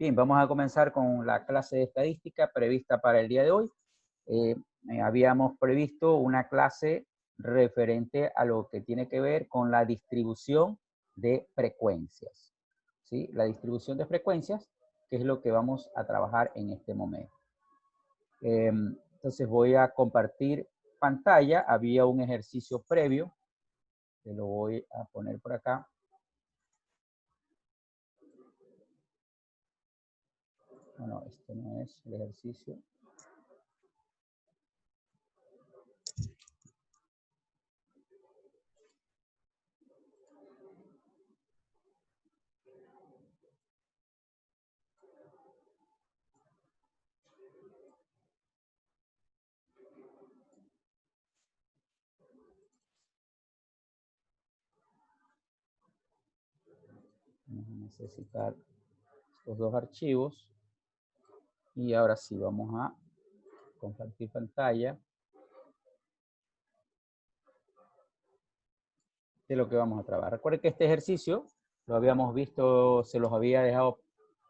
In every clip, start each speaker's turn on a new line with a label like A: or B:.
A: Bien, vamos a comenzar con la clase de estadística prevista para el día de hoy. Habíamos previsto una clase referente a lo que tiene que ver con la distribución de frecuencias. ¿Sí? La distribución de frecuencias, que es lo que vamos a trabajar en este momento. Entonces voy a compartir pantalla. Había un ejercicio previo, que lo voy a poner por acá. No, este no es el ejercicio. Vamos a necesitar estos dos archivos. Y ahora sí, vamos a compartir pantalla de lo que vamos a trabajar. Recuerden que este ejercicio lo habíamos visto, se los había dejado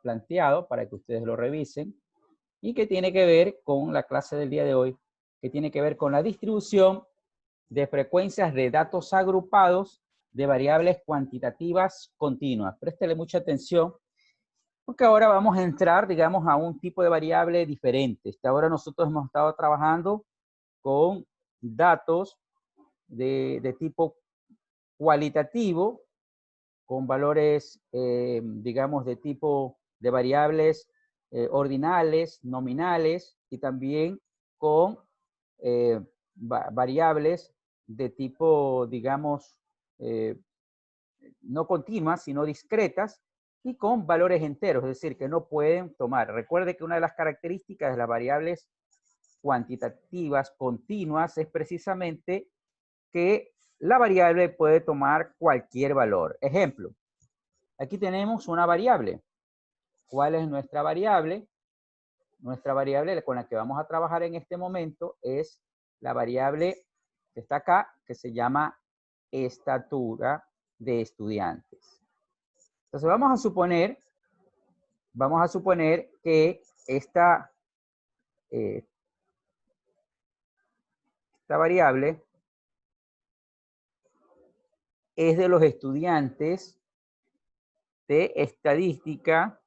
A: planteado para que ustedes lo revisen y que tiene que ver con la clase del día de hoy, que tiene que ver con la distribución de frecuencias de datos agrupados de variables cuantitativas continuas. Préstele mucha atención porque ahora vamos a entrar, digamos, a un tipo de variable diferente. Hasta ahora nosotros hemos estado trabajando con datos de tipo cualitativo, con valores, digamos, de tipo de variables ordinales, nominales, y también con variables de tipo, digamos, no continuas, sino discretas, y con valores enteros, es decir, que no pueden tomar. Recuerde que una de las características de las variables cuantitativas continuas es precisamente que la variable puede tomar cualquier valor. Ejemplo, aquí tenemos una variable. ¿Cuál es nuestra variable? Nuestra variable con la que vamos a trabajar en este momento es la variable que está acá, que se llama estatura de estudiantes. Entonces vamos a suponer que esta variable es de los estudiantes de estadística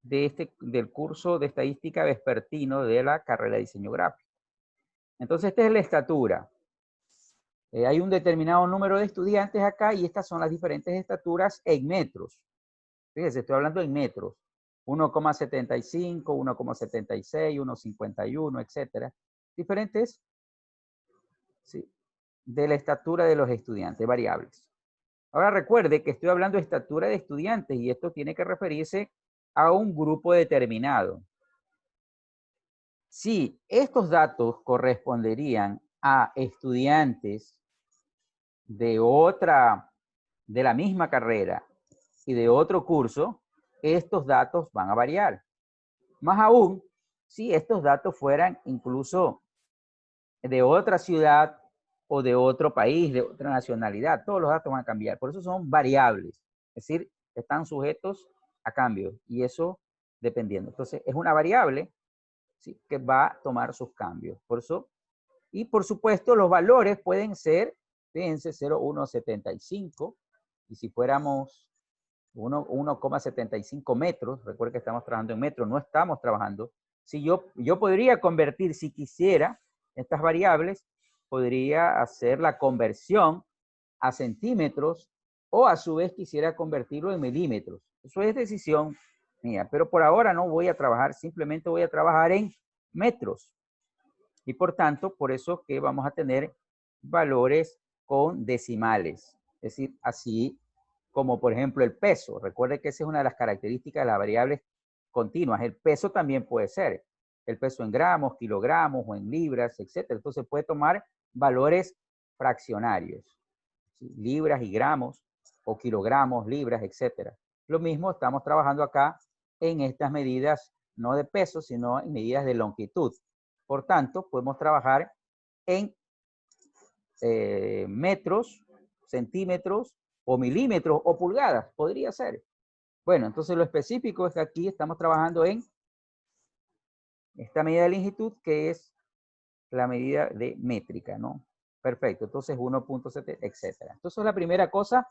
A: del curso de estadística vespertino de la carrera de diseño gráfico. Entonces, esta es la estatura. Hay un determinado número de estudiantes acá y estas son las diferentes estaturas en metros. Fíjense, estoy hablando en metros. 1,75, 1,76, 1,51, etcétera. Diferentes, ¿sí?, de la estatura de los estudiantes, variables. Ahora recuerde que estoy hablando de estatura de estudiantes y esto tiene que referirse a un grupo determinado. Si estos datos corresponderían a estudiantes de la misma carrera y de otro curso, estos datos van a variar. Más aún, si estos datos fueran incluso de otra ciudad o de otro país, de otra nacionalidad, todos los datos van a cambiar. Por eso son variables, es decir, están sujetos a cambios y eso dependiendo. Entonces, es una variable, ¿sí?, que va a tomar sus cambios. Por eso, y por supuesto, los valores pueden ser, fíjense, 0,175, y si fuéramos 1,75 metros, recuerden que estamos trabajando en metros, no estamos trabajando. Si yo podría convertir, si quisiera, estas variables, podría hacer la conversión a centímetros o a su vez quisiera convertirlo en milímetros. Eso es decisión mía, pero por ahora no voy a trabajar, simplemente voy a trabajar en metros. Y por tanto, por eso que vamos a tener valores con decimales. Es decir, así como por ejemplo el peso. Recuerde que esa es una de las características de las variables continuas. El peso también puede ser el peso en gramos, kilogramos o en libras, etc. Entonces puede tomar valores fraccionarios, ¿sí?, libras y gramos, o kilogramos, libras, etc. Lo mismo estamos trabajando acá en estas medidas, no de peso, sino en medidas de longitud. Por tanto, podemos trabajar en metros, centímetros, o milímetros, o pulgadas, podría ser. Bueno, entonces lo específico es que aquí estamos trabajando en esta medida de longitud, que es la medida de métrica, ¿no? Perfecto, entonces 1.7, etcétera. Entonces la primera cosa,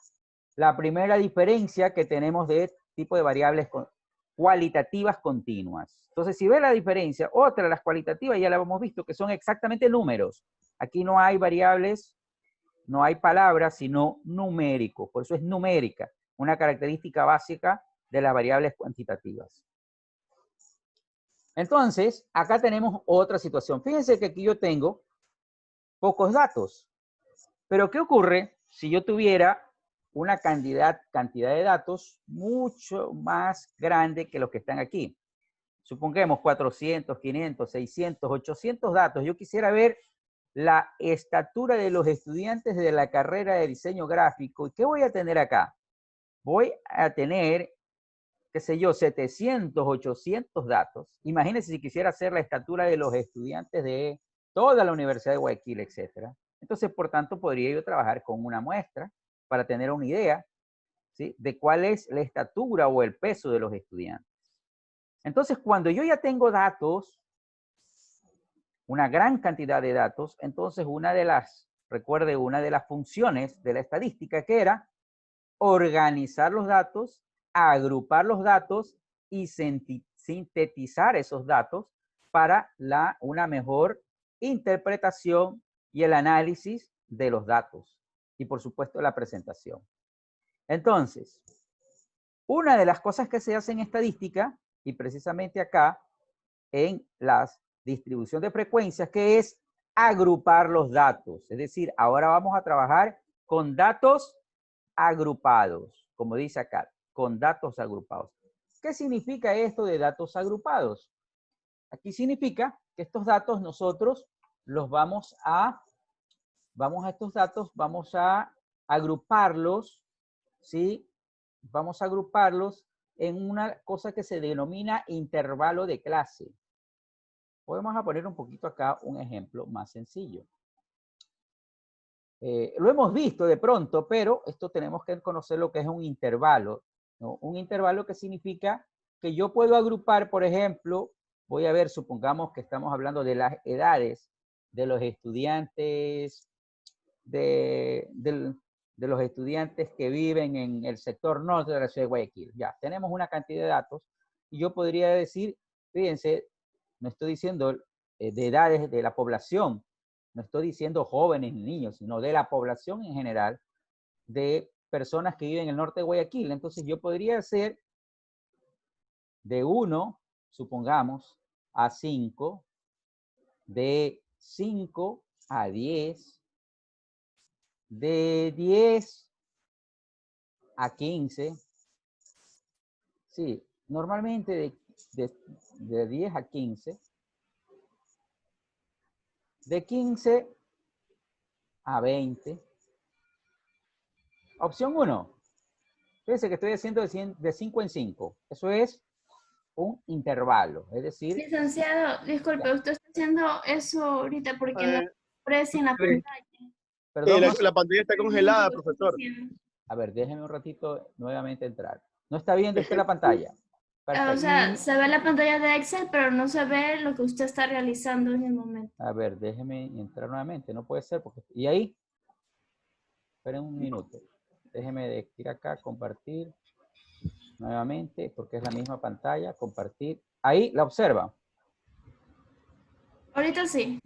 A: la primera diferencia que tenemos de tipo de variables cualitativas continuas. Entonces, si ve la diferencia, otra de las cualitativas ya la hemos visto, que son exactamente números. Aquí no hay variables, no hay palabras, sino numéricos. Por eso es numérica, una característica básica de las variables cuantitativas. Entonces, acá tenemos otra situación. Fíjense que aquí yo tengo pocos datos. Pero ¿qué ocurre si yo tuviera una cantidad de datos mucho más grande que los que están aquí? Supongamos 400, 500, 600, 800 datos. Yo quisiera ver la estatura de los estudiantes de la carrera de diseño gráfico. ¿Y qué voy a tener acá? Voy a tener, qué sé yo, 700, 800 datos. Imagínense si quisiera hacer la estatura de los estudiantes de toda la Universidad de Guayaquil, etcétera. Entonces, por tanto, podría yo trabajar con una muestra para tener una idea, ¿sí?, de cuál es la estatura o el peso de los estudiantes. Entonces, cuando yo ya tengo datos, una gran cantidad de datos, entonces recuerde, una de las funciones de la estadística que era organizar los datos, agrupar los datos y sintetizar esos datos para una mejor interpretación y el análisis de los datos. Y por supuesto la presentación. Entonces, una de las cosas que se hace en estadística, y precisamente acá en la distribución de frecuencias, que es agrupar los datos. Es decir, ahora vamos a trabajar con datos agrupados, como dice acá, con datos agrupados. ¿Qué significa esto de datos agrupados? Aquí significa que estos datos nosotros los vamos a agruparlos, ¿sí? Vamos a agruparlos en una cosa que se denomina intervalo de clase. Podemos poner un poquito acá un ejemplo más sencillo. Lo hemos visto de pronto, pero esto tenemos que conocer lo que es un intervalo, ¿no? Un intervalo que significa que yo puedo agrupar, por ejemplo, voy a ver, supongamos que estamos hablando de las edades de los estudiantes, de los estudiantes que viven en el sector norte de la ciudad de Guayaquil. Ya, tenemos una cantidad de datos y yo podría decir, fíjense, no estoy diciendo de edades de la población, no estoy diciendo jóvenes ni niños, sino de la población en general, de personas que viven en el norte de Guayaquil. Entonces yo podría hacer de 1, supongamos, a 5, de 5 a 10, de 10 a 15. Sí, normalmente de 10 a 15. De 15 a 20. Opción 1. Fíjense que estoy haciendo de 5 en 5. Eso es un intervalo. Es decir...
B: Licenciado, disculpe,
A: Ya.
B: usted está haciendo eso ahorita porque no aparece en la
C: Sí.
B: pantalla.
A: Perdón, no sé.
C: La pantalla está congelada, profesor.
A: A ver, déjeme un ratito nuevamente entrar. ¿No está viendo usted la pantalla?
B: O
A: Perfecto.
B: sea, se ve la pantalla de Excel, pero no se ve lo que usted está realizando en el momento.
A: A ver, déjeme entrar nuevamente. No puede ser porque... ¿Y ahí? Esperen un minuto. Déjeme ir acá, compartir nuevamente, porque es la misma pantalla, compartir. Ahí la observa.
B: Ahorita sí.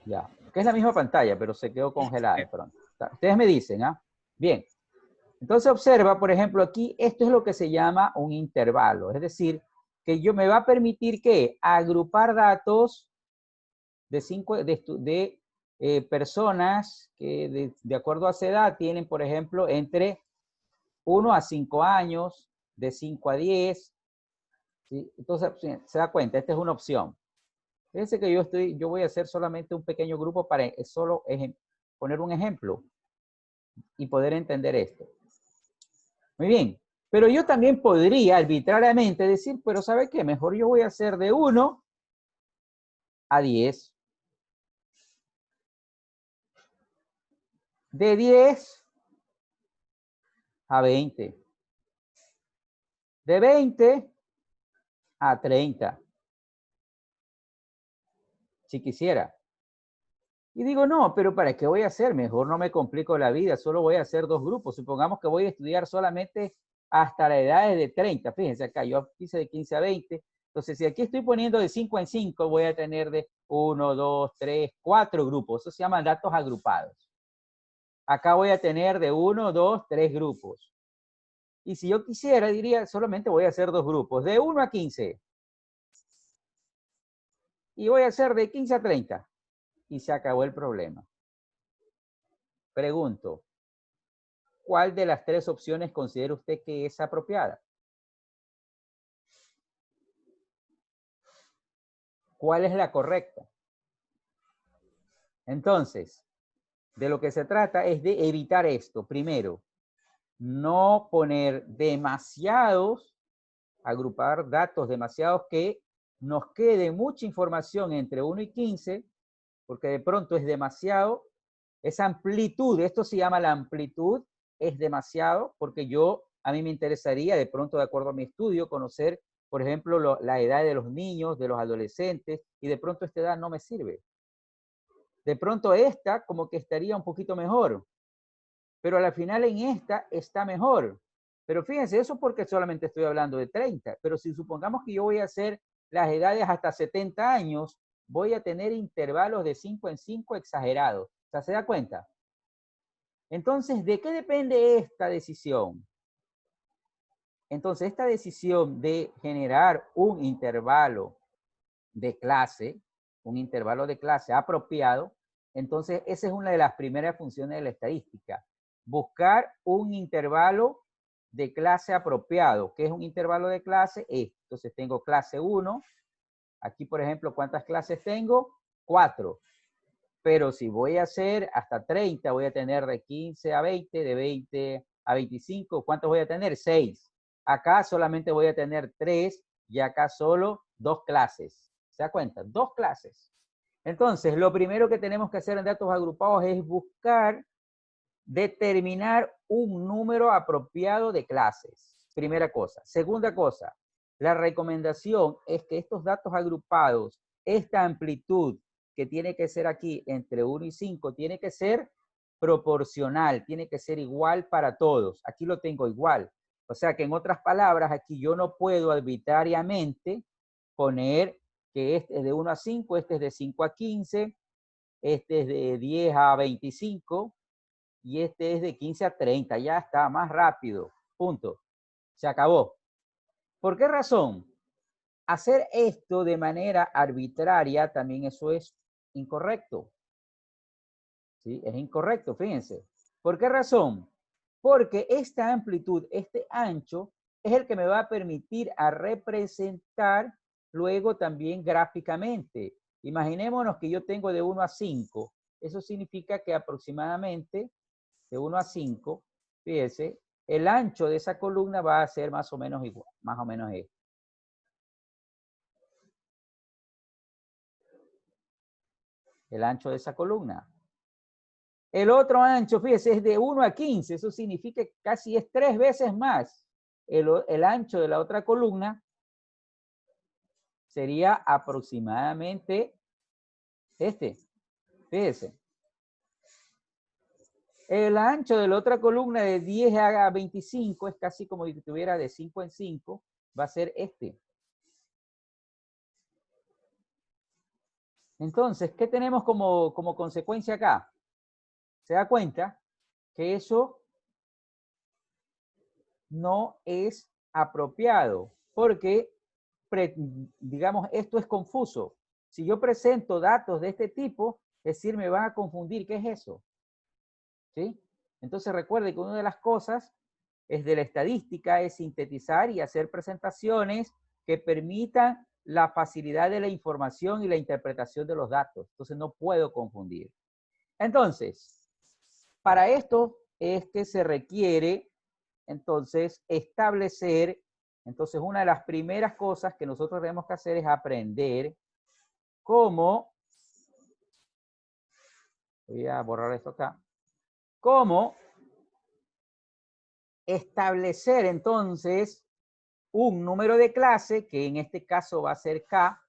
A: Ya, que es la misma pantalla, pero se quedó congelada de pronto. Ustedes me dicen, ¿ah? Bien. Entonces observa, por ejemplo, aquí, esto es lo que se llama un intervalo. Es decir, que yo me va a permitir que agrupar datos de personas que de acuerdo a esa edad tienen, por ejemplo, entre 1 a 5 años, de 5 a 10. ¿Sí? Entonces, se da cuenta, esta es una opción. Fíjense que yo voy a hacer solamente un pequeño grupo para solo poner un ejemplo y poder entender esto. Muy bien, pero yo también podría arbitrariamente decir, pero ¿sabe qué? Mejor yo voy a hacer de 1 a 10. De 10 a 20. De 20 a 30. Si quisiera. Y digo, no, pero ¿para qué voy a hacer? Mejor no me complico la vida, solo voy a hacer 2 grupos. Supongamos que voy a estudiar solamente hasta la edad de 30. Fíjense acá, yo hice de 15 a 20. Entonces, si aquí estoy poniendo de 5 en 5, voy a tener de 1, 2, 3, 4 grupos. Eso se llama datos agrupados. Acá voy a tener de 1, 2, 3 grupos. Y si yo quisiera, diría, solamente voy a hacer 2 grupos, de 1 a 15. Y voy a hacer de 15 a 30. Y se acabó el problema. Pregunto, ¿cuál de las 3 opciones considera usted que es apropiada? ¿Cuál es la correcta? Entonces, de lo que se trata es de evitar esto. Primero, no poner demasiados, agrupar datos demasiados que nos quede mucha información entre 1 y 15, porque de pronto es demasiado. Esa amplitud, esto se llama la amplitud, es demasiado, porque a mí me interesaría, de pronto, de acuerdo a mi estudio, conocer, por ejemplo, la edad de los niños, de los adolescentes, y de pronto esta edad no me sirve. De pronto esta como que estaría un poquito mejor, pero a la final en esta está mejor. Pero fíjense, eso porque solamente estoy hablando de 30, pero si supongamos que yo voy a hacer las edades hasta 70 años, voy a tener intervalos de 5 en 5 exagerados. O sea, ¿se da cuenta? Entonces, ¿de qué depende esta decisión? Entonces, esta decisión de generar un intervalo de clase apropiado, entonces esa es una de las primeras funciones de la estadística. Buscar un intervalo de clase apropiado. ¿Qué es un intervalo de clase? Entonces tengo clase 1. Aquí, por ejemplo, ¿cuántas clases tengo? 4. Pero si voy a hacer hasta 30, voy a tener de 15 a 20, de 20 a 25. ¿Cuántos voy a tener? 6. Acá solamente voy a tener 3 y acá solo 2 clases. ¿Se da cuenta? 2 clases. Entonces, lo primero que tenemos que hacer en datos agrupados es buscar determinar un número apropiado de clases. Primera cosa. Segunda cosa, la recomendación es que estos datos agrupados, esta amplitud que tiene que ser aquí entre 1 y 5, tiene que ser proporcional, tiene que ser igual para todos. Aquí lo tengo igual. O sea que en otras palabras, aquí yo no puedo arbitrariamente poner que este es de 1 a 5, este es de 5 a 15, este es de 10 a 25 y este es de 15 a 30. Ya está, más rápido. Punto. Se acabó. ¿Por qué razón? Hacer esto de manera arbitraria también eso es incorrecto. ¿Sí? Es incorrecto, fíjense. ¿Por qué razón? Porque esta amplitud, este ancho, es el que me va a permitir a representar luego también gráficamente. Imaginémonos que yo tengo de 1 a 5. Eso significa que aproximadamente de 1 a 5, fíjese, el ancho de esa columna va a ser más o menos igual, más o menos esto. El ancho de esa columna. El otro ancho, fíjese, es de 1 a 15. Eso significa que casi es 3 veces más. El ancho de la otra columna sería aproximadamente este. Fíjese. El ancho de la otra columna de 10 a 25 es casi como si tuviera de 5 en 5. Va a ser este. Entonces, ¿qué tenemos como consecuencia acá? Se da cuenta que eso no es apropiado, porque, digamos, esto es confuso. Si yo presento datos de este tipo, es decir, me van a confundir. ¿Qué es eso? ¿Sí? Entonces, recuerde que una de las cosas es de la estadística es sintetizar y hacer presentaciones que permitan la facilidad de la información y la interpretación de los datos. Entonces, no puedo confundir. Entonces, para esto es que se requiere, entonces, establecer, entonces, una de las primeras cosas que nosotros tenemos que hacer es aprender cómo, voy a borrar esto acá, cómo establecer, entonces, un número de clase, que en este caso va a ser K.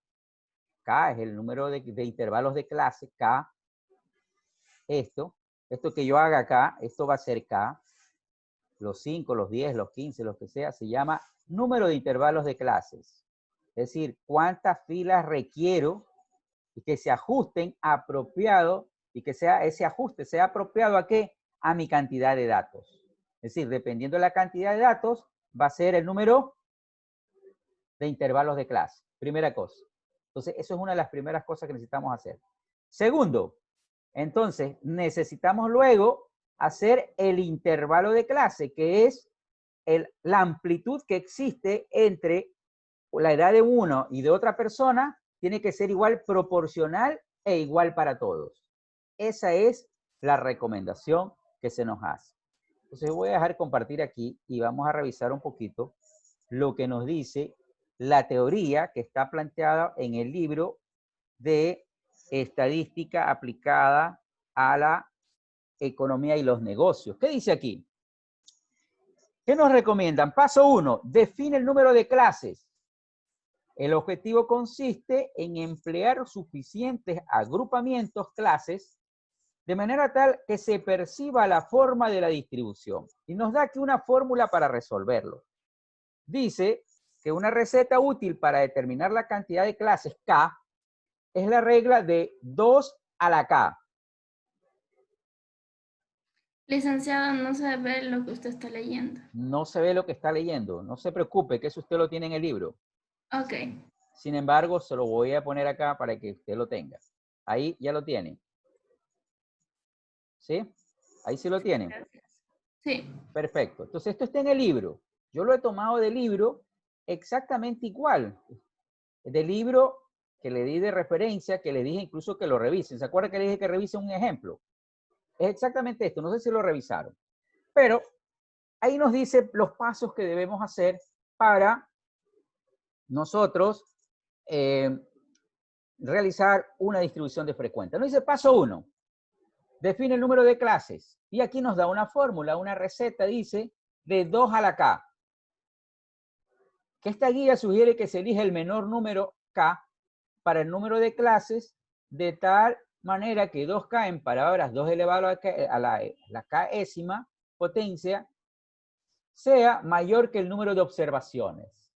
A: K es el número de intervalos de clase, K. Esto que yo haga acá, esto va a ser K. Los 5, los 10, los 15, los que sea, se llama número de intervalos de clases. Es decir, cuántas filas requiero y que se ajusten apropiado y que sea ese ajuste sea apropiado ¿a qué? A mi cantidad de datos. Es decir, dependiendo de la cantidad de datos, va a ser el número de intervalos de clase. Primera cosa. Entonces, eso es una de las primeras cosas que necesitamos hacer. Segundo, entonces, necesitamos luego hacer el intervalo de clase, que es la amplitud que existe entre la edad de uno y de otra persona, tiene que ser igual proporcional e igual para todos. Esa es la recomendación que se nos hace. Entonces voy a dejar compartir aquí y vamos a revisar un poquito lo que nos dice la teoría que está planteada en el libro de Estadística aplicada a la economía y los negocios. ¿Qué dice aquí? ¿Qué nos recomiendan? Paso 1, define el número de clases. El objetivo consiste en emplear suficientes agrupamientos, clases, de manera tal que se perciba la forma de la distribución. Y nos da aquí una fórmula para resolverlo. Dice que una receta útil para determinar la cantidad de clases K es la regla de 2 a la K.
B: Licenciado, no se ve lo que usted está leyendo.
A: No se ve lo que está leyendo. No se preocupe, que eso usted lo tiene en el libro.
B: Ok.
A: Sin embargo, se lo voy a poner acá para que usted lo tenga. Ahí ya lo tiene. ¿Sí? Ahí sí lo tienen.
B: Gracias. Sí.
A: Perfecto. Entonces, esto está en el libro. Yo lo he tomado del libro exactamente igual. Del libro que le di de referencia, que le dije incluso que lo revisen. ¿Se acuerdan que le dije que revisen un ejemplo? Es exactamente esto. No sé si lo revisaron. Pero ahí nos dice los pasos que debemos hacer para nosotros realizar una distribución de frecuencia. Nos dice paso 1. Define el número de clases. Y aquí nos da una fórmula, una receta, dice, de 2 a la K. Que esta guía sugiere que se elija el menor número K para el número de clases, de tal manera que 2K en palabras 2 elevado a la Késima potencia sea mayor que el número de observaciones.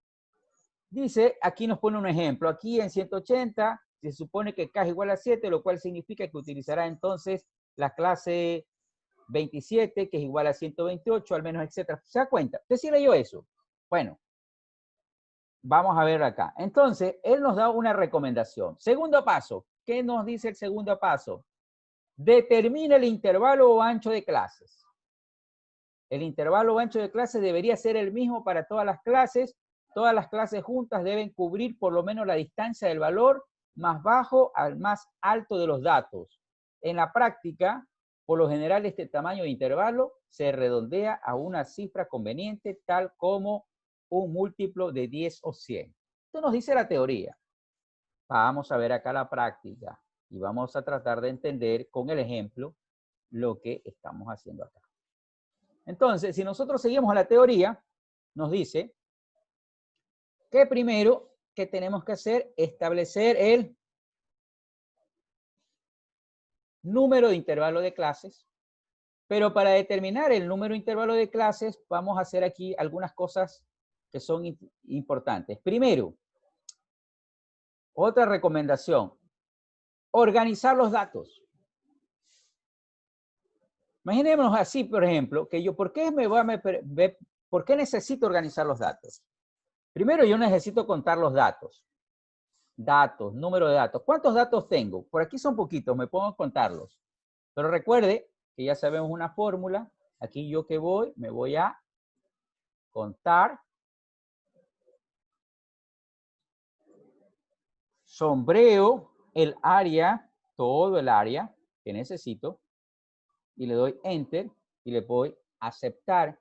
A: Dice, aquí nos pone un ejemplo. Aquí en 180 se supone que K es igual a 7, lo cual significa que utilizará entonces la clase 27, que es igual a 128, al menos, etcétera. ¿Se da cuenta? ¿Usted sí leyó eso? Bueno, vamos a ver acá. Entonces, él nos da una recomendación. Segundo paso. ¿Qué nos dice el segundo paso? Determina el intervalo o ancho de clases. El intervalo o ancho de clases debería ser el mismo para todas las clases. Todas las clases juntas deben cubrir por lo menos la distancia del valor más bajo al más alto de los datos. En la práctica, por lo general, este tamaño de intervalo se redondea a una cifra conveniente, tal como un múltiplo de 10 o 100. Esto nos dice la teoría. Vamos a ver acá la práctica y vamos a tratar de entender con el ejemplo lo que estamos haciendo acá. Entonces, si nosotros seguimos a la teoría, nos dice que primero que tenemos que hacer es establecer el número de intervalo de clases, pero para determinar el número de intervalo de clases vamos a hacer aquí algunas cosas que son importantes. Primero, otra recomendación, organizar los datos. Imaginémonos así, por ejemplo, que yo, ¿por qué necesito organizar los datos? Primero, yo necesito contar los datos. Datos, número de datos. ¿Cuántos datos tengo? Por aquí son poquitos, me pongo a contarlos. Pero recuerde que ya sabemos una fórmula. Aquí yo que voy, me voy a contar. Sombreo el área, todo el área que necesito. Y le doy Enter y le voy a aceptar.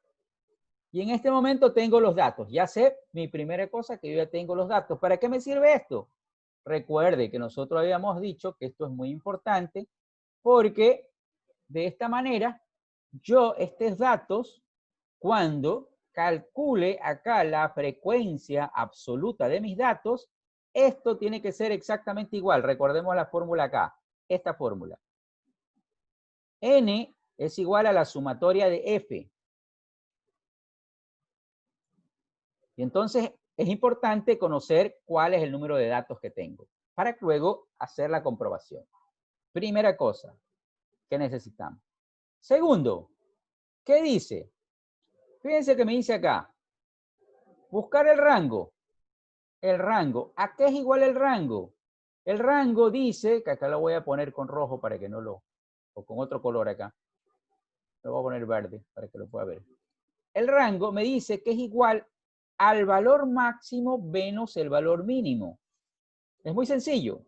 A: Y en este momento tengo los datos. Ya sé mi primera cosa que yo ya tengo los datos. ¿Para qué me sirve esto? Recuerde que nosotros habíamos dicho que esto es muy importante porque de esta manera yo estos datos, cuando calcule acá la frecuencia absoluta de mis datos, esto tiene que ser exactamente igual. Recordemos la fórmula acá, esta fórmula. N es igual a la sumatoria de F. Y entonces es importante conocer cuál es el número de datos que tengo para luego hacer la comprobación. Primera cosa que necesitamos. Segundo, ¿qué dice? Fíjense que me dice acá, buscar el rango. El rango. ¿A qué es igual el rango? El rango dice, que acá lo voy a poner con rojo para que no lo, o con otro color acá. Lo voy a poner verde para que lo pueda ver. El rango me dice que es igual al valor máximo menos el valor mínimo. Es muy sencillo.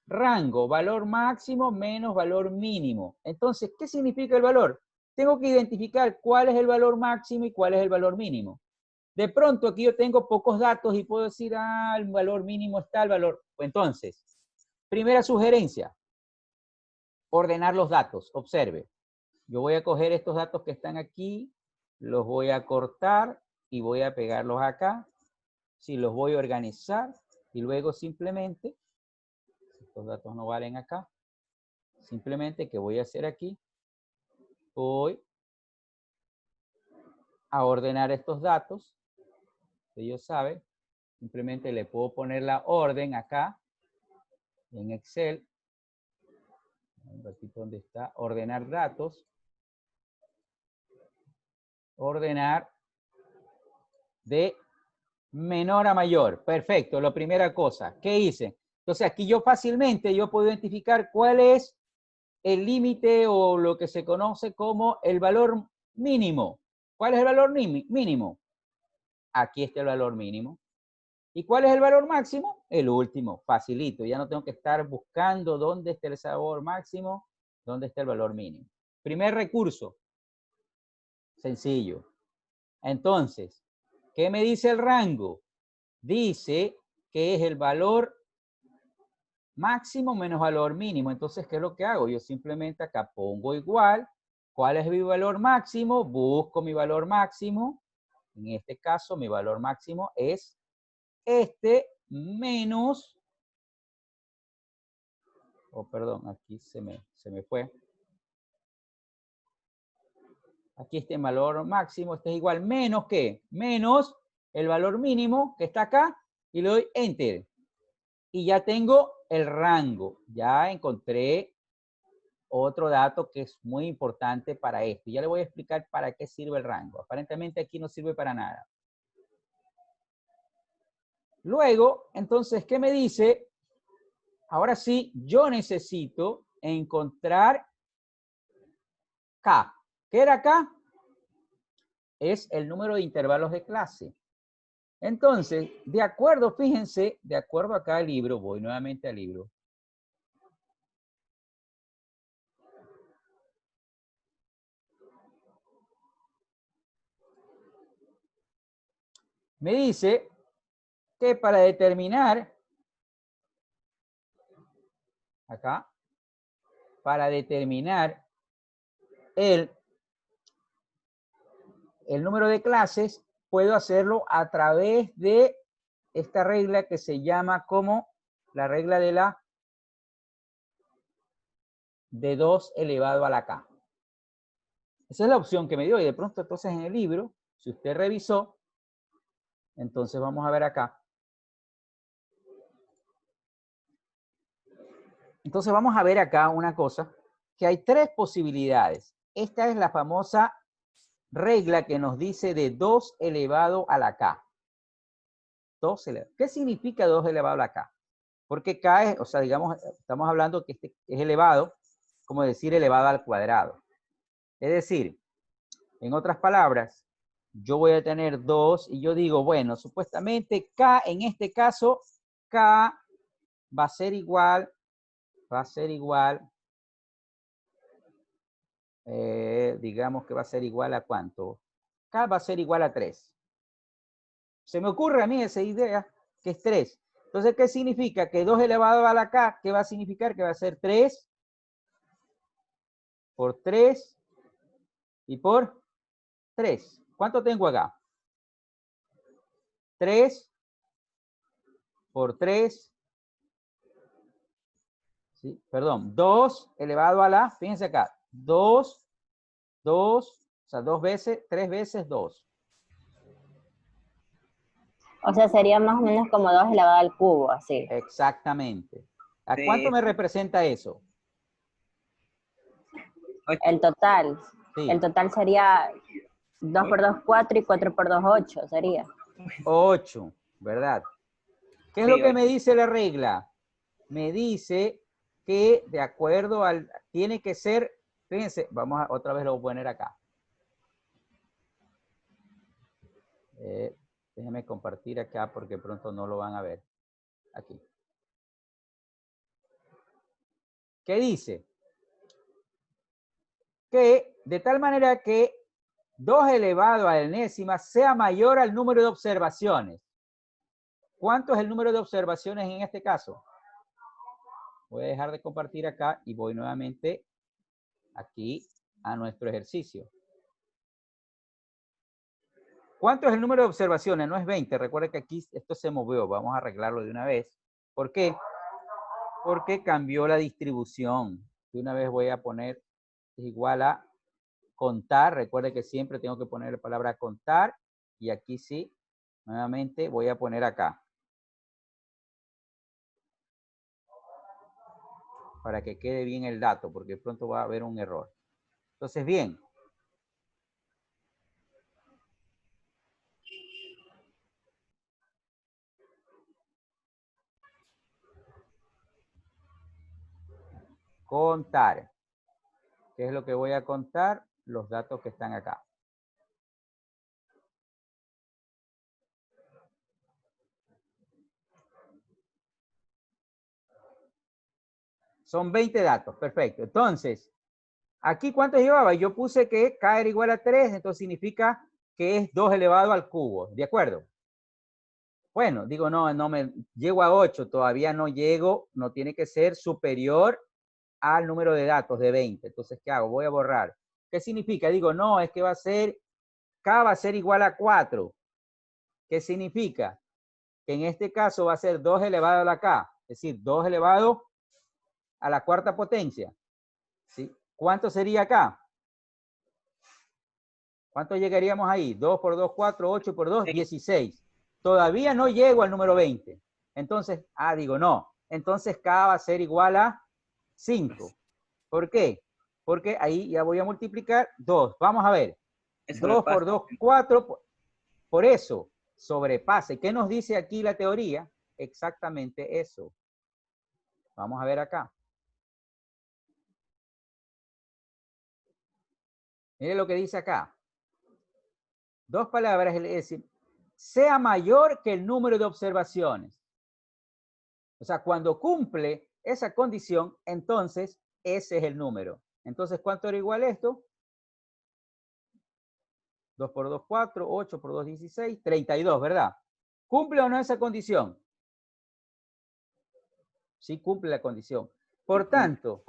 A: Rango, valor máximo menos valor mínimo. Entonces, ¿qué significa el valor? Tengo que identificar cuál es el valor máximo y cuál es el valor mínimo. De pronto aquí yo tengo pocos datos y puedo decir, el valor mínimo está el valor. Entonces, primera sugerencia, ordenar los datos. Observe, yo voy a coger estos datos que están aquí, los voy a cortar y voy a pegarlos acá. Sí, los voy a organizar y luego simplemente, estos datos no valen acá, simplemente, ¿qué voy a hacer aquí? Voy a ordenar estos datos. Ellos saben, simplemente le puedo poner la orden acá en Excel. Un ratito, ¿dónde está? Ordenar datos. Ordenar de menor a mayor. Perfecto, la primera cosa. ¿Qué hice? Entonces aquí yo fácilmente puedo identificar cuál es el límite o lo que se conoce como el valor mínimo. ¿Cuál es el valor mínimo? Aquí está el valor mínimo. ¿Y cuál es el valor máximo? El último, facilito. Ya no tengo que estar buscando dónde está el valor máximo, dónde está el valor mínimo. Primer recurso. Sencillo. Entonces, ¿qué me dice el rango? Dice que es el valor máximo menos valor mínimo. Entonces, ¿qué es lo que hago? Yo simplemente acá pongo igual. ¿Cuál es mi valor máximo? Busco mi valor máximo. En este caso, mi valor máximo es este menos, perdón, aquí se me fue. Aquí este valor máximo, este es igual menos ¿qué? Menos el valor mínimo que está acá y le doy Enter. Y ya tengo el rango. Ya encontré otro dato que es muy importante para esto. Ya le voy a explicar para qué sirve el rango. Aparentemente aquí no sirve para nada. Luego, entonces, ¿qué me dice? Ahora sí, yo necesito encontrar K. ¿Qué era K? Es el número de intervalos de clase. Entonces, de acuerdo, fíjense, de acuerdo acá al libro, voy nuevamente al libro. Me dice que para determinar, acá, para determinar el número de clases, puedo hacerlo a través de esta regla que se llama como la regla de 2 elevado a la k. Esa es la opción que me dio y de pronto entonces en el libro, si usted revisó, entonces vamos a ver acá. Entonces vamos a ver acá una cosa, que hay tres posibilidades. Esta es la famosa regla que nos dice de 2 elevado a la k. 2 elevado. ¿Qué significa 2 elevado a la k? Porque k es, o sea, digamos, estamos hablando que este es elevado, como decir elevado al cuadrado. Es decir, en otras palabras, yo voy a tener 2 y yo digo, bueno, supuestamente k, en este caso, k va a ser igual, digamos que va a ser igual a ¿cuánto? K va a ser igual a 3. Se me ocurre a mí esa idea, que es 3. Entonces, ¿qué significa? Que 2 elevado a la K, ¿qué va a significar? Que va a ser 3 por 3 y por 3. ¿Cuánto tengo acá? 3 por 3, ¿sí? Perdón, 2 elevado a la, fíjense acá, 2, o sea, 2 veces, 3 veces 2.
D: O sea, sería más o menos como 2 elevado al cubo, así.
A: Exactamente. ¿A
E: Sí.
A: cuánto me representa eso?
D: El total.
A: Sí.
D: El total sería 2 por 2, 4 y 4 por 2, 8 sería.
A: 8, ¿verdad? ¿Qué es
E: Sí,
A: lo que
E: 8.
A: me dice la regla? Me dice que de acuerdo al, tiene que ser, fíjense, vamos a, otra vez lo voy a poner acá. Déjenme compartir acá porque pronto no lo van a ver. Aquí. ¿Qué dice? Que de tal manera que 2 elevado a la enésima sea mayor al número de observaciones. ¿Cuánto es el número de observaciones en este caso? Voy a dejar de compartir acá y voy nuevamente aquí a nuestro ejercicio. ¿Cuánto es el número de observaciones? No es 20. Recuerda que aquí esto se movió. Vamos a arreglarlo de una vez. ¿Por qué? Porque cambió la distribución. De una vez voy a poner igual a contar. Recuerde que siempre tengo que poner la palabra contar. Y aquí sí, nuevamente voy a poner acá. Para que quede bien el dato, porque pronto va a haber un error. Entonces, bien. Contar. ¿Qué es lo que voy a contar? Los datos que están acá. Son 20 datos, perfecto. Entonces, ¿aquí cuánto llevaba? Yo puse que K era igual a 3, entonces significa que es 2 elevado al cubo, ¿de acuerdo? Bueno, digo, no me llego a 8, todavía no llego, no tiene que ser superior al número de datos de 20. Entonces, ¿qué hago? Voy a borrar. ¿Qué significa? Digo, no, es que va a ser, K va a ser igual a 4. ¿Qué significa? Que en este caso va a ser 2 elevado a la K, es decir, 2 elevado a la cuarta potencia. ¿Sí? ¿Cuánto sería acá? ¿Cuánto llegaríamos ahí? 2 por 2, 4, 8 por 2, 16. Todavía no llego al número 20. Entonces, digo, no. Entonces K va a ser igual a 5. ¿Por qué? Porque ahí ya voy a multiplicar 2. Vamos a ver.
E: Eso
A: 2 por 2, 4. Por eso, sobrepase. ¿Qué nos dice aquí la teoría? Exactamente eso. Vamos a ver acá. Mire lo que dice acá. Dos palabras, es decir, sea mayor que el número de observaciones. O sea, cuando cumple esa condición, entonces ese es el número. Entonces, ¿cuánto era igual esto? 2 por 2, 4, 8 por 2, 16, 32, ¿verdad? ¿Cumple o no esa condición? Sí, cumple la condición. Por tanto,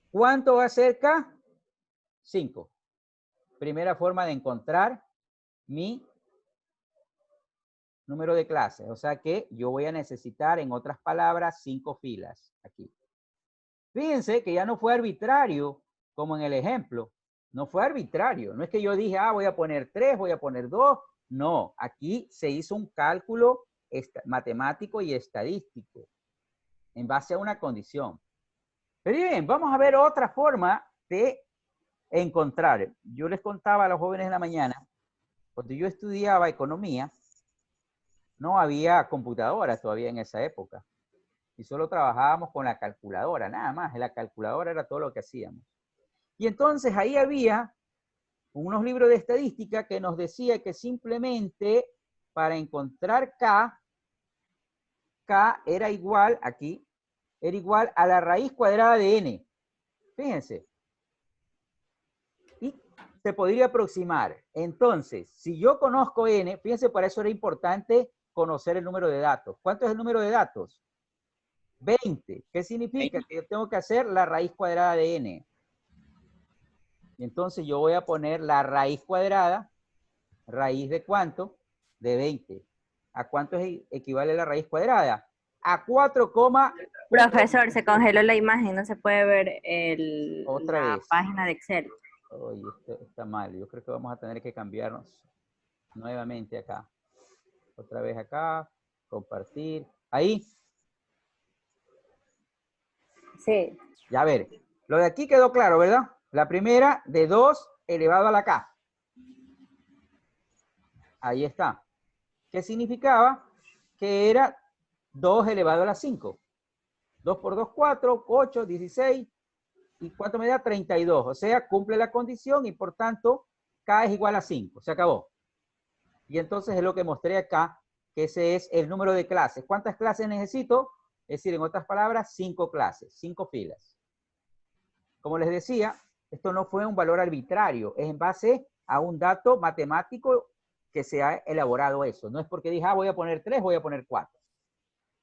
A: ¿cuánto va a ser K? 5. Primera forma de encontrar mi número de clases. O sea que yo voy a necesitar, en otras palabras, 5 filas aquí. Fíjense que ya no fue arbitrario, como en el ejemplo. No fue arbitrario. No es que yo dije, voy a poner 3, voy a poner 2. No, aquí se hizo un cálculo matemático y estadístico en base a una condición. Pero bien, vamos a ver otra forma de encontrar. Yo les contaba a los jóvenes en la mañana, cuando yo estudiaba economía, no había computadoras todavía en esa época. Y solo trabajábamos con la calculadora, nada más. La calculadora era todo lo que hacíamos. Y entonces ahí había unos libros de estadística que nos decía que simplemente para encontrar K era igual, aquí, era igual a la raíz cuadrada de N. Fíjense. Y se podría aproximar. Entonces, si yo conozco N, fíjense, para eso era importante conocer el número de datos. ¿Cuánto es el número de datos? 20. ¿Qué significa? 20. Que yo tengo que hacer la raíz cuadrada de N. Y entonces yo voy a poner la raíz cuadrada, ¿raíz de cuánto? De 20. ¿A cuánto equivale la raíz cuadrada? A 4,
D: Profesor, se congeló la imagen, no se puede ver
A: otra
D: la
A: vez.
D: página de Excel.
A: Oye, esto está mal. Yo creo que vamos a tener que cambiarnos nuevamente acá. Otra vez acá, compartir. Ahí.
D: Sí.
A: Ya a ver, lo de aquí quedó claro, ¿verdad? La primera de 2 elevado a la K. Ahí está. ¿Qué significaba? Que era 2 elevado a la 5. 2 por 2, 4, 8, 16. ¿Y cuánto me da? 32. O sea, cumple la condición y por tanto, K es igual a 5. Se acabó. Y entonces es lo que mostré acá, que ese es el número de clases. ¿Cuántas clases necesito? Es decir, en otras palabras, 5 clases, 5 filas. Como les decía, esto no fue un valor arbitrario, es en base a un dato matemático que se ha elaborado eso. No es porque dije, voy a poner 3, voy a poner 4.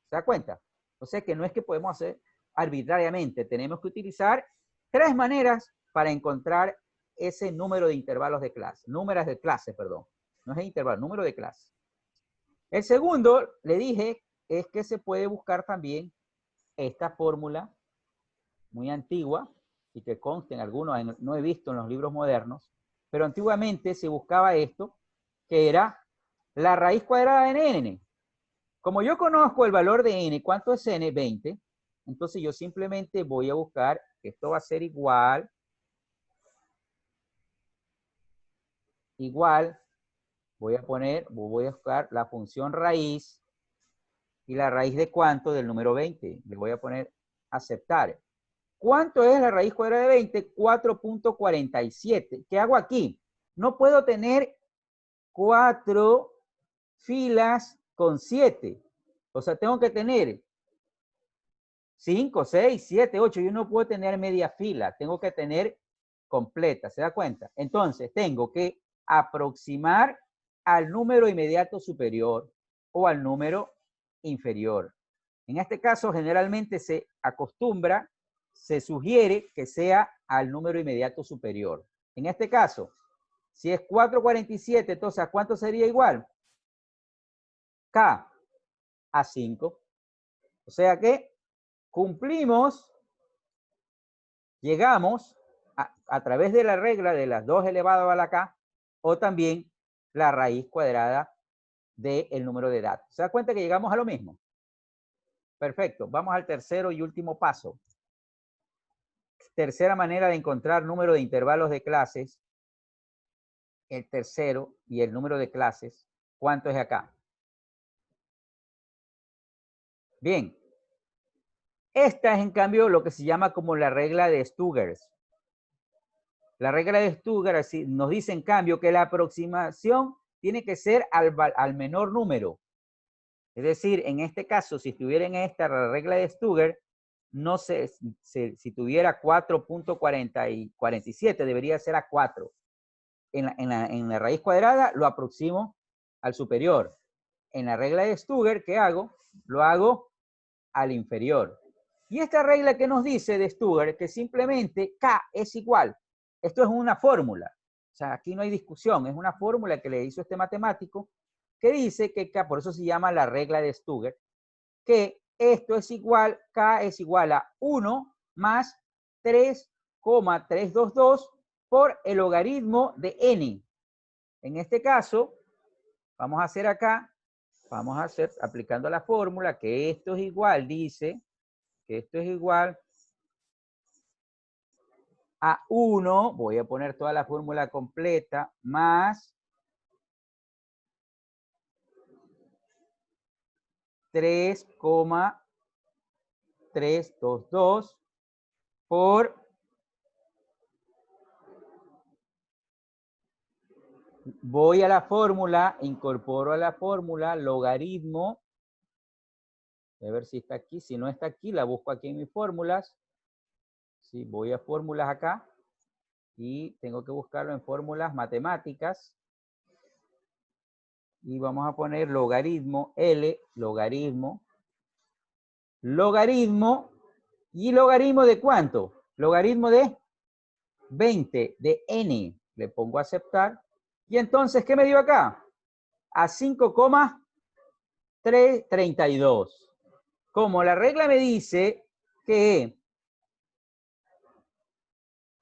A: ¿Se da cuenta? O sea que no es que podemos hacer arbitrariamente, tenemos que utilizar 3 maneras para encontrar ese número de intervalos de clase, números de clase, perdón. No es intervalo, número de clase. El segundo, le dije, es que se puede buscar también esta fórmula muy antigua y que consta en algunos, no he visto en los libros modernos, pero antiguamente se buscaba esto, que era la raíz cuadrada de n. Como yo conozco el valor de n, ¿cuánto es n? 20. Entonces yo simplemente voy a buscar que esto va a ser igual, voy a buscar la función raíz, y la raíz de cuánto del número 20. Le voy a poner aceptar. ¿Cuánto es la raíz cuadrada de 20? 4.47. ¿Qué hago aquí? No puedo tener 4 filas con 7. O sea, tengo que tener 5, 6, 7, 8. Yo no puedo tener media fila. Tengo que tener completa. ¿Se da cuenta? Entonces, tengo que aproximar al número inmediato superior o al número inferior. En este caso, generalmente se acostumbra, se sugiere que sea al número inmediato superior. En este caso, si es 4.47, entonces ¿a cuánto sería igual? K a 5. O sea que cumplimos, llegamos a través de la regla de las 2 elevado a la K, o también la raíz cuadrada del número de datos. ¿Se da cuenta que llegamos a lo mismo? Perfecto. Vamos al tercero y último paso. Tercera manera de encontrar número de intervalos de clases. El tercero y el número de clases. ¿Cuánto es acá? Bien. Esta es en cambio lo que se llama como la regla de Stugger. La regla de Stugger nos dice en cambio que la aproximación tiene que ser al menor número. Es decir, en este caso, si estuviera en esta regla de Stugger, no sé, si tuviera 4.47, debería ser a 4. En la raíz cuadrada lo aproximo al superior. En la regla de Stugger, ¿qué hago? Lo hago al inferior. Y esta regla que nos dice de Stugger, que simplemente K es igual. Esto es una fórmula. O sea, aquí no hay discusión. Es una fórmula que le hizo este matemático que dice que K, por eso se llama la regla de Stugger, que esto es igual, K es igual a 1 más 3,322 por el logaritmo de n. En este caso, vamos a hacer acá, vamos a hacer, aplicando la fórmula, que esto es igual, dice, que esto es igual a 1, voy a poner toda la fórmula completa, más 3,322 por voy a la fórmula, incorporo a la fórmula logaritmo, a ver si está aquí, si no está aquí, la busco aquí en mis fórmulas. Sí, voy a fórmulas acá y tengo que buscarlo en fórmulas matemáticas. Y vamos a poner logaritmo, L, logaritmo, ¿y logaritmo de cuánto? Logaritmo de 20, de n. Le pongo a aceptar. Y entonces, ¿qué me dio acá? A 5,4. 32. Como la regla me dice que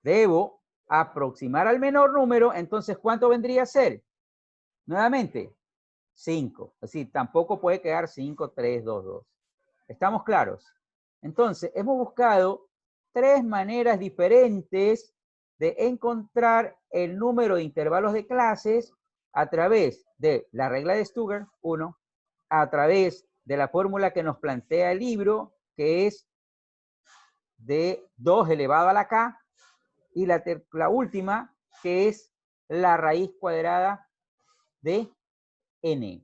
A: debo aproximar al menor número, entonces, ¿cuánto vendría a ser? Nuevamente, 5. Es decir, tampoco puede quedar 5, 3, 2, 2. ¿Estamos claros? Entonces, hemos buscado 3 maneras diferentes de encontrar el número de intervalos de clases a través de la regla de Stuger, 1, a través de la fórmula que nos plantea el libro, que es de 2 elevado a la k, y la última, que es la raíz cuadrada de n.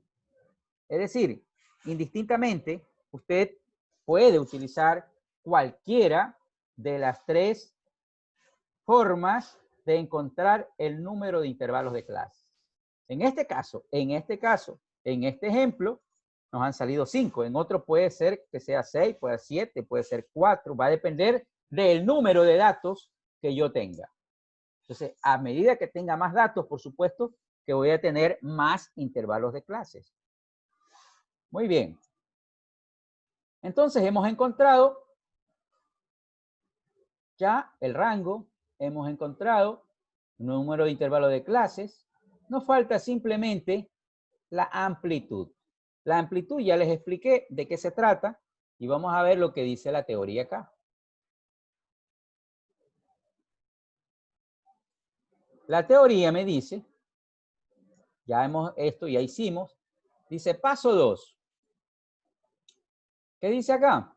A: Es decir, indistintamente, usted puede utilizar cualquiera de las 3 formas de encontrar el número de intervalos de clase. En este caso, en este ejemplo, nos han salido 5. En otro puede ser que sea 6, puede ser 7, puede ser 4. Va a depender del número de datos que yo tenga. Entonces, a medida que tenga más datos, por supuesto, que voy a tener más intervalos de clases. Muy bien. Entonces, hemos encontrado ya el rango, hemos encontrado el número de intervalos de clases. Nos falta simplemente la amplitud. La amplitud ya les expliqué de qué se trata y vamos a ver lo que dice la teoría acá. La teoría me dice, ya hicimos, dice paso 2. ¿Qué dice acá?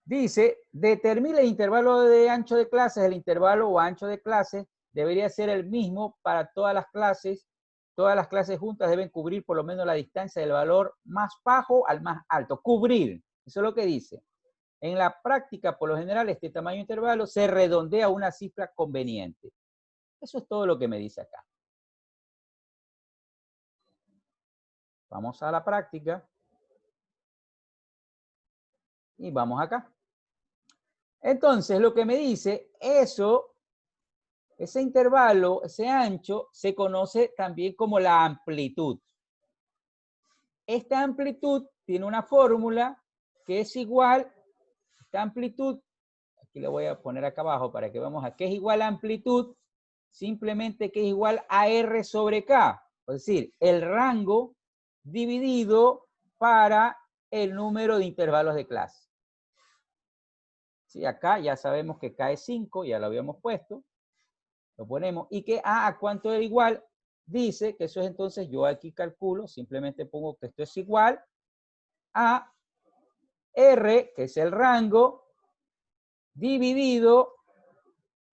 A: Dice, determina el intervalo de ancho de clases. El intervalo o ancho de clases debería ser el mismo para todas las clases. Todas las clases juntas deben cubrir por lo menos la distancia del valor más bajo al más alto. Cubrir, eso es lo que dice. En la práctica, por lo general, este tamaño de intervalo se redondea a una cifra conveniente. Eso es todo lo que me dice acá. Vamos a la práctica. Y vamos acá. Entonces, lo que me dice, ese intervalo, ese ancho, se conoce también como la amplitud. Esta amplitud tiene una fórmula que es igual, esta amplitud, aquí lo voy a poner acá abajo para que veamos a qué es igual a amplitud, simplemente que es igual a R sobre K. Es decir, el rango dividido para el número de intervalos de clase. Sí, acá ya sabemos que K es 5, ya lo habíamos puesto. Lo ponemos. Y que ¿a cuánto es igual? Dice que eso es entonces, yo aquí calculo, simplemente pongo que esto es igual a R, que es el rango, dividido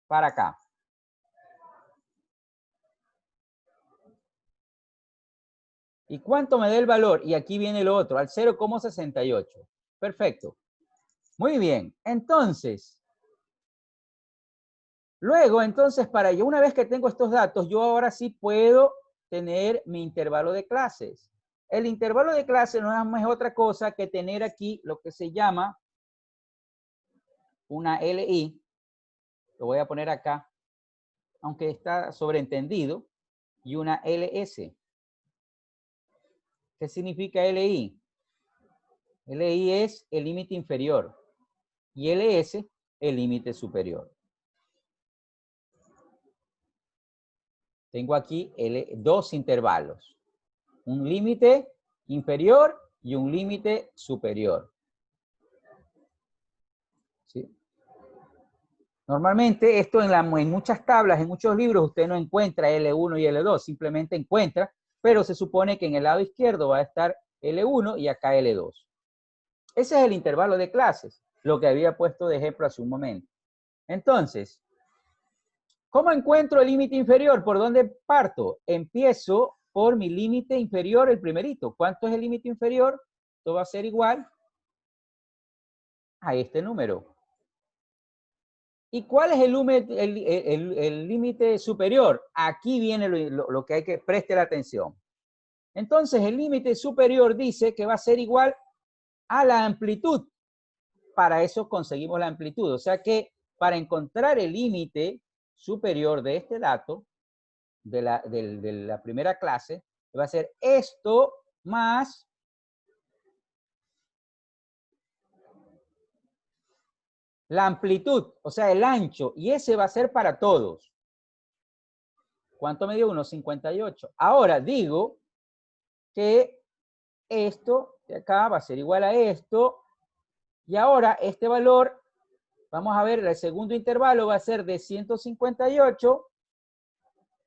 A: para acá. ¿Y cuánto me da el valor? Y aquí viene lo otro, al 0,68. Perfecto. Muy bien. Entonces, luego, entonces, para yo, una vez que tengo estos datos, yo ahora sí puedo tener mi intervalo de clases. El intervalo de clases no es más otra cosa que tener aquí lo que se llama una LI. Lo voy a poner acá, aunque está sobreentendido, y una LS. ¿Qué significa LI? LI es el límite inferior y LS el límite superior. Tengo aquí dos intervalos, un límite inferior y un límite superior. ¿Sí? Normalmente esto en muchas tablas, en muchos libros, usted no encuentra L1 y L2, simplemente encuentra, pero se supone que en el lado izquierdo va a estar L1 y acá L2. Ese es el intervalo de clases, lo que había puesto de ejemplo hace un momento. Entonces, ¿cómo encuentro el límite inferior? ¿Por dónde parto? Empiezo por mi límite inferior, el primerito. ¿Cuánto es el límite inferior? Esto va a ser igual a este número. ¿Y cuál es el límite superior? Aquí viene lo que hay que prestar atención. Entonces, el límite superior dice que va a ser igual a la amplitud. Para eso conseguimos la amplitud. O sea que para encontrar el límite superior de este dato, de la primera clase, va a ser esto más la amplitud, o sea, el ancho, y ese va a ser para todos. ¿Cuánto me dio? 1,58. Ahora digo que esto de acá va a ser igual a esto, y ahora este valor, vamos a ver, el segundo intervalo va a ser de 158,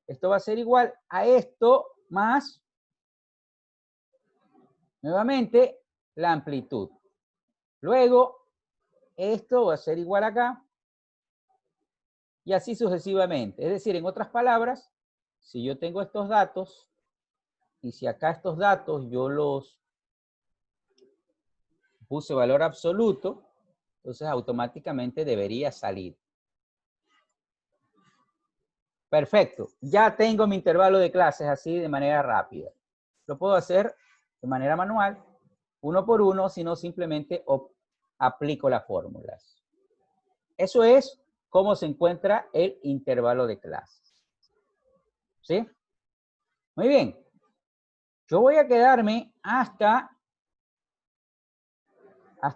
A: esto va a ser igual a esto más, nuevamente, la amplitud. Luego, esto va a ser igual acá, y así sucesivamente. Es decir, en otras palabras, si yo tengo estos datos, y si acá estos datos yo los puse valor absoluto, entonces automáticamente debería salir. Perfecto. Ya tengo mi intervalo de clases así de manera rápida. Lo puedo hacer de manera manual, uno por uno, sino simplemente aplico las fórmulas. Eso es cómo se encuentra el intervalo de clases. ¿Sí? Muy bien. Yo voy a quedarme hasta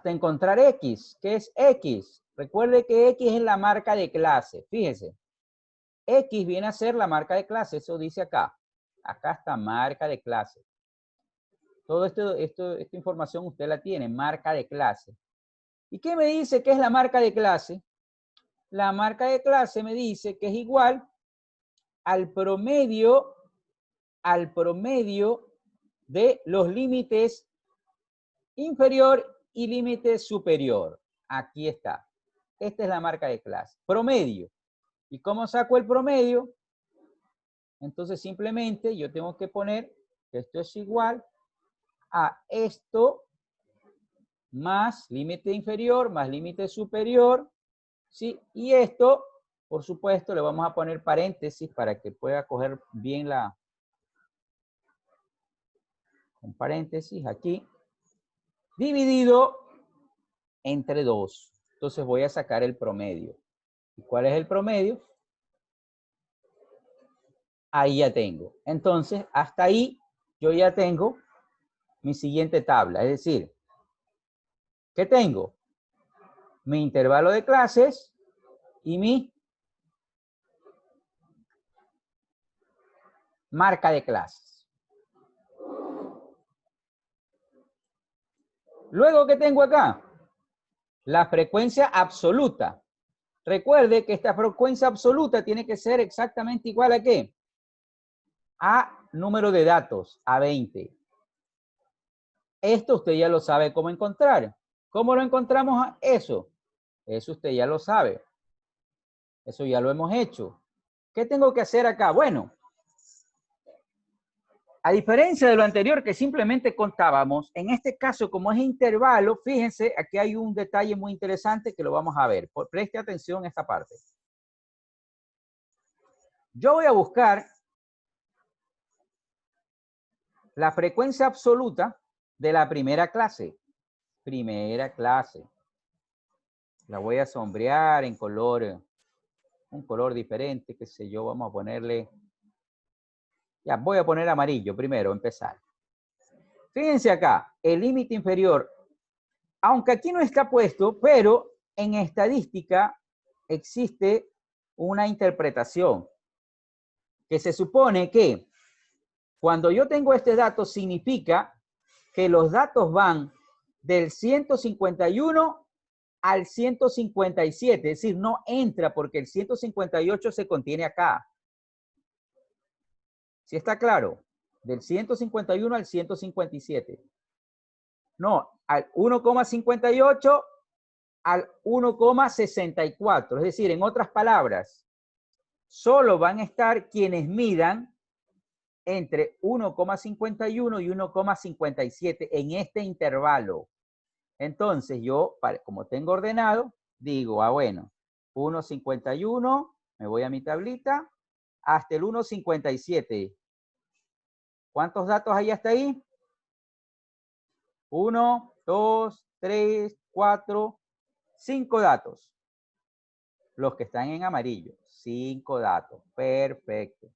A: encontrar X. ¿Qué es X? Recuerde que X es la marca de clase. Fíjese. X viene a ser la marca de clase. Eso dice acá. Acá está marca de clase. Todo esta información usted la tiene. Marca de clase. ¿Y qué me dice que es la marca de clase? La marca de clase me dice que es igual al promedio de los límites inferior y límite superior. Aquí está. Esta es la marca de clase. Promedio. ¿Y cómo saco el promedio? Entonces simplemente yo tengo que poner que esto es igual a esto más límite inferior más límite superior, ¿sí? Y esto, por supuesto, le vamos a poner paréntesis para que pueda coger bien con paréntesis aquí, dividido entre 2. Entonces voy a sacar el promedio. ¿Y cuál es el promedio? Ahí ya tengo. Entonces, hasta ahí yo ya tengo mi siguiente tabla. Es decir, ¿qué tengo? Mi intervalo de clases y mi marca de clases. Luego, ¿qué tengo acá? La frecuencia absoluta. Recuerde que esta frecuencia absoluta tiene que ser exactamente igual a ¿qué? A número de datos, a 20. Esto usted ya lo sabe cómo encontrar. ¿Cómo lo encontramos eso? Eso usted ya lo sabe. Eso ya lo hemos hecho. ¿Qué tengo que hacer acá? Bueno, a diferencia de lo anterior que simplemente contábamos, en este caso, como es intervalo, fíjense, aquí hay un detalle muy interesante que lo vamos a ver. Preste atención a esta parte. Yo voy a buscar la frecuencia absoluta de la primera clase. Primera clase. La voy a sombrear en color, un color diferente, qué sé yo, vamos a ponerle, ya, voy a poner amarillo primero, empezar. Fíjense acá, el límite inferior, aunque aquí no está puesto, pero en estadística existe una interpretación que se supone que cuando yo tengo este dato significa que los datos van del 151 al 157, es decir, no entra porque el 158 se contiene acá. ¿Sí está claro? Del 151 al 157. No, al 1,58 al 1,64. Es decir, en otras palabras, solo van a estar quienes midan entre 1,51 y 1,57 en este intervalo. Entonces yo, como tengo ordenado, digo, bueno, 1,51, me voy a mi tablita, hasta el 1,57. ¿Cuántos datos hay hasta ahí? 1, 2, 3, 4, 5 datos. Los que están en amarillo, 5 datos. Perfecto.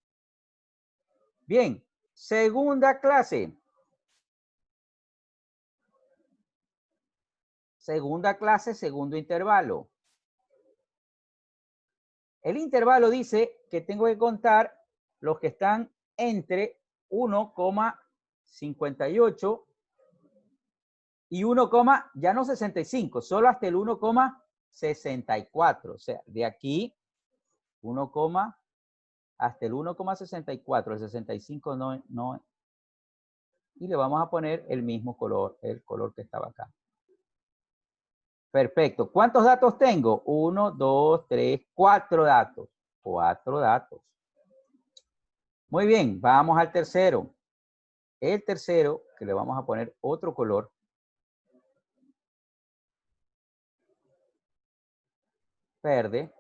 A: Bien, segunda clase. Segunda clase, segundo intervalo. El intervalo dice que tengo que contar los que están entre 1,58 y 1, ya no 65, solo hasta el 1,64. O sea, de aquí 1, hasta el 1,64. El 65 no. Y le vamos a poner el mismo color, el color que estaba acá. Perfecto. ¿Cuántos datos tengo? 1, 2, 3, 4 datos. 4 datos. Muy bien, vamos al tercero. El tercero, que le vamos a poner otro color. Verde.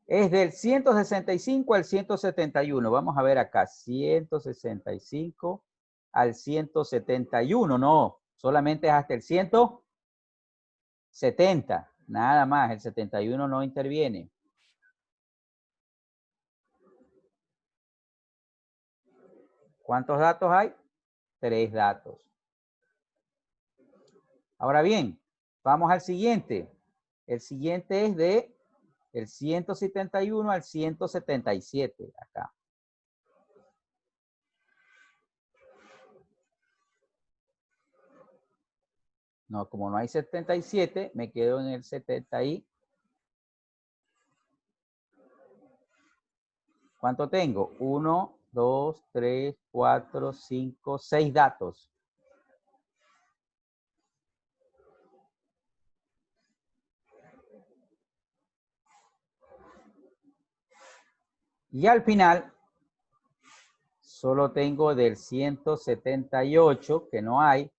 A: Es del 165 al 171. Vamos a ver acá. 165 al 171. No, solamente es hasta el 170. Nada más. El 71 no interviene. ¿Cuántos datos hay? 3 datos. Ahora bien, vamos al siguiente. El siguiente es de el 171 al 177, acá. No, como no hay 77, me quedo en el 70 y... ¿Cuánto tengo? 1, 2, 3, 4, 5, 6 datos. Y al final, solo tengo del 178, que no hay,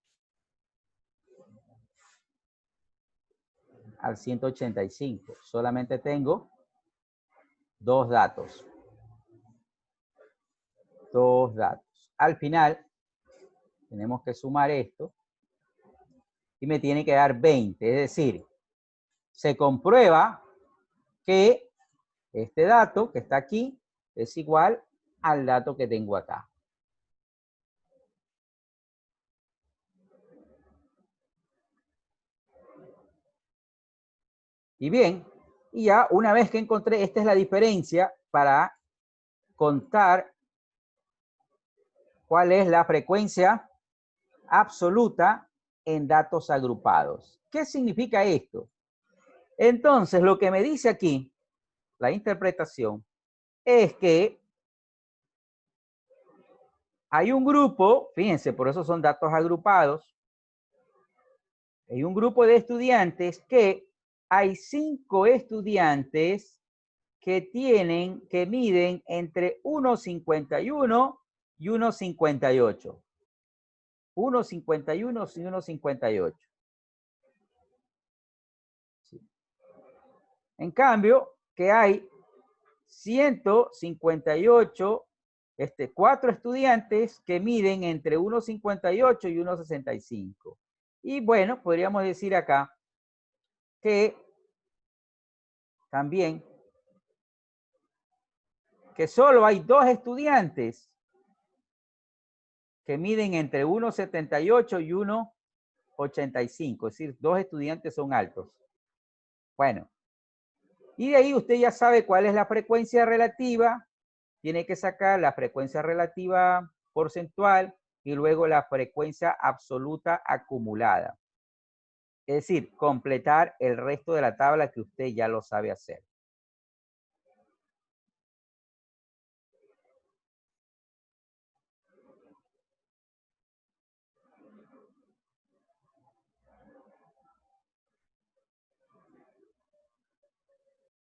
A: al 185. Solamente tengo 2 datos. 2 datos. Al final, tenemos que sumar esto y me tiene que dar 20. Es decir, se comprueba que este dato que está aquí es igual al dato que tengo acá. Y bien, y ya una vez que encontré, esta es la diferencia para contar cuál es la frecuencia absoluta en datos agrupados. ¿Qué significa esto? Entonces, lo que me dice aquí, la interpretación, es que hay un grupo, fíjense, por eso son datos agrupados, hay un grupo de estudiantes que hay 5 estudiantes que miden entre 1,51 y 1,58. 1,51 y 1,58. Sí. En cambio, que hay 158, 4 estudiantes que miden entre 1,58 y 1,65. Y bueno, podríamos decir acá que también que solo hay 2 estudiantes que miden entre 1,78 y 1,85. Es decir, 2 estudiantes son altos. Bueno, y de ahí usted ya sabe cuál es la frecuencia relativa. Tiene que sacar la frecuencia relativa porcentual y luego la frecuencia absoluta acumulada. Es decir, completar el resto de la tabla que usted ya lo sabe hacer.